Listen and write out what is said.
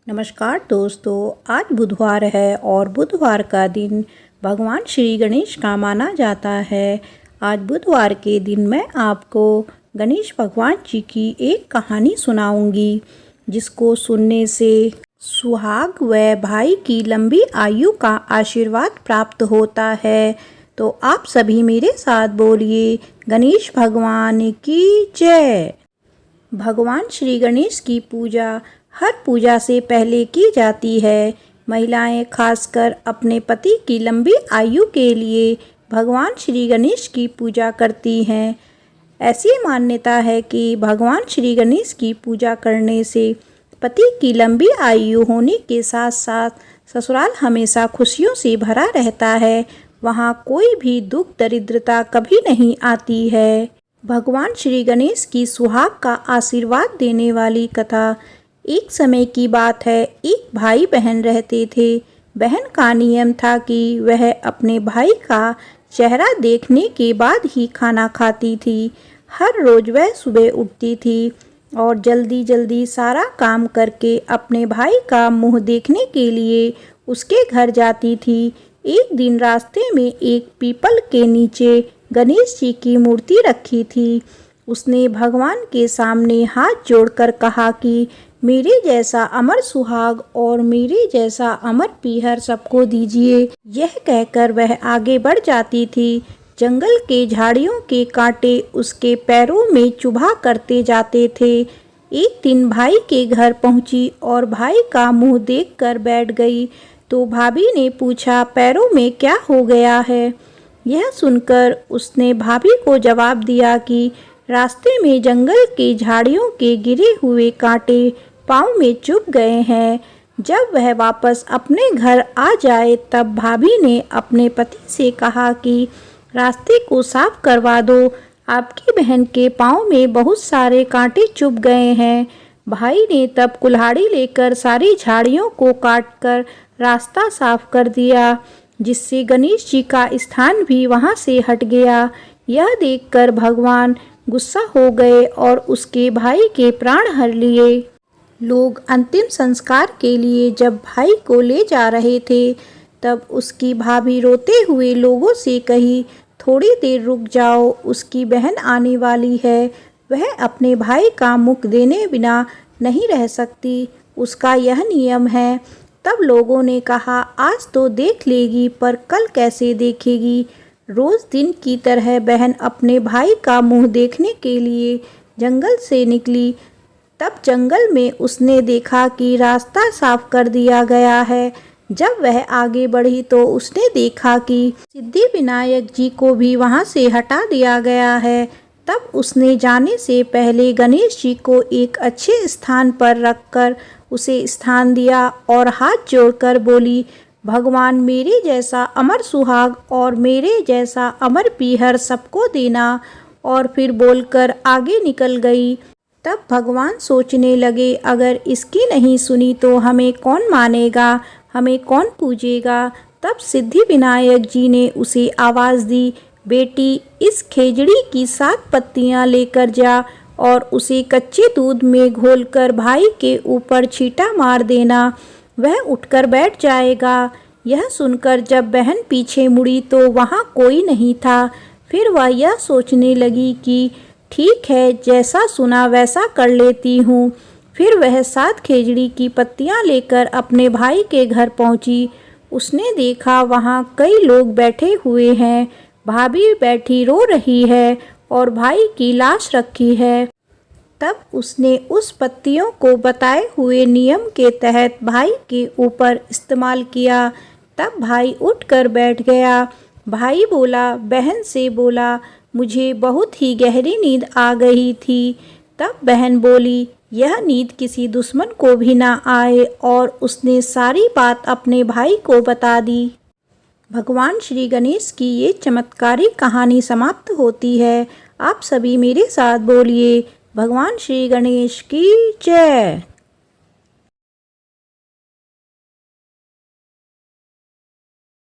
नमस्कार दोस्तों, आज बुधवार है और बुधवार का दिन भगवान श्री गणेश का माना जाता है। आज बुधवार के दिन मैं आपको गणेश भगवान जी की एक कहानी सुनाऊंगी, जिसको सुनने से सुहाग व भाई की लंबी आयु का आशीर्वाद प्राप्त होता है। तो आप सभी मेरे साथ बोलिए, गणेश भगवान की जय। भगवान श्री गणेश की पूजा हर पूजा से पहले की जाती है। महिलाएं खासकर अपने पति की लंबी आयु के लिए भगवान श्री गणेश की पूजा करती हैं। ऐसी मान्यता है कि भगवान श्री गणेश की पूजा करने से पति की लंबी आयु होने के साथ साथ ससुराल हमेशा खुशियों से भरा रहता है। वहाँ कोई भी दुख दरिद्रता कभी नहीं आती है। भगवान श्री गणेश की सुहाग का आशीर्वाद देने वाली कथा। एक समय की बात है, एक भाई बहन रहते थे। बहन का नियम था कि वह अपने भाई का चेहरा देखने के बाद ही खाना खाती थी। हर रोज वह सुबह उठती थी और जल्दी जल्दी सारा काम करके अपने भाई का मुंह देखने के लिए उसके घर जाती थी। एक दिन रास्ते में एक पीपल के नीचे गणेश जी की मूर्ति रखी थी। उसने भगवान के सामने हाथ जोड़कर कहा कि मेरे जैसा अमर सुहाग और मेरे जैसा अमर पीहर सबको दीजिए। यह कहकर वह आगे बढ़ जाती थी। जंगल के झाड़ियों के कांटे उसके पैरों में चुभा करते जाते थे। एक दिन भाई के घर पहुंची और भाई का मुंह देखकर बैठ गई तो भाभी ने पूछा, पैरों में क्या हो गया है? यह सुनकर उसने भाभी को जवाब दिया कि रास्ते में जंगल के झाड़ियों के गिरे हुए कांटे पाँव में चुभ गए हैं। जब वह वापस अपने घर आ जाए तब भाभी ने अपने पति से कहा कि रास्ते को साफ करवा दो, आपकी बहन के पाँव में बहुत सारे कांटे चुभ गए हैं। भाई ने तब कुल्हाड़ी लेकर सारी झाड़ियों को काटकर रास्ता साफ कर दिया, जिससे गणेश जी का स्थान भी वहां से हट गया। यह देखकर भगवान गुस्सा हो गए और उसके भाई के प्राण हर लिए। लोग अंतिम संस्कार के लिए जब भाई को ले जा रहे थे तब उसकी भाभी रोते हुए लोगों से कही, थोड़ी देर रुक जाओ, उसकी बहन आने वाली है। वह अपने भाई का मुख देने बिना नहीं रह सकती, उसका यह नियम है। तब लोगों ने कहा, आज तो देख लेगी पर कल कैसे देखेगी। रोज दिन की तरह बहन अपने भाई का मुंह देखने के लिए जंगल से निकली। तब जंगल में उसने देखा कि रास्ता साफ कर दिया गया है। जब वह आगे बढ़ी तो उसने देखा कि सिद्धि विनायक जी को भी वहां से हटा दिया गया है। तब उसने जाने से पहले गणेश जी को एक अच्छे स्थान पर रखकर उसे स्थान दिया और हाथ जोड़कर बोली, भगवान मेरे जैसा अमर सुहाग और मेरे जैसा अमर पीहर सबको देना। और फिर बोलकर आगे निकल गई। तब भगवान सोचने लगे, अगर इसकी नहीं सुनी तो हमें कौन मानेगा, हमें कौन पूजेगा। तब सिद्धि विनायक जी ने उसे आवाज़ दी, बेटी इस खेजड़ी की 7 पत्तियां लेकर जा और उसे कच्चे दूध में घोलकर भाई के ऊपर छींटा मार देना, वह उठकर बैठ जाएगा। यह सुनकर जब बहन पीछे मुड़ी तो वहाँ कोई नहीं था। फिर वह यह सोचने लगी कि ठीक है, जैसा सुना वैसा कर लेती हूँ। फिर वह 7 खेजड़ी की पत्तियाँ लेकर अपने भाई के घर पहुँची। उसने देखा वहाँ कई लोग बैठे हुए हैं। भाभी बैठी रो रही है और भाई की लाश रखी है। तब उसने उस पत्तियों को बताए हुए नियम के तहत भाई के ऊपर इस्तेमाल किया। तब भाई उठकर बैठ गया। भाई बोला, बहन से बोला, मुझे बहुत ही गहरी नींद आ गई थी। तब बहन बोली, यह नींद किसी दुश्मन को भी ना आए, और उसने सारी बात अपने भाई को बता दी। भगवान श्री गणेश की ये चमत्कारी कहानी समाप्त होती है। आप सभी मेरे साथ बोलिए, भगवान श्री गणेश की जय।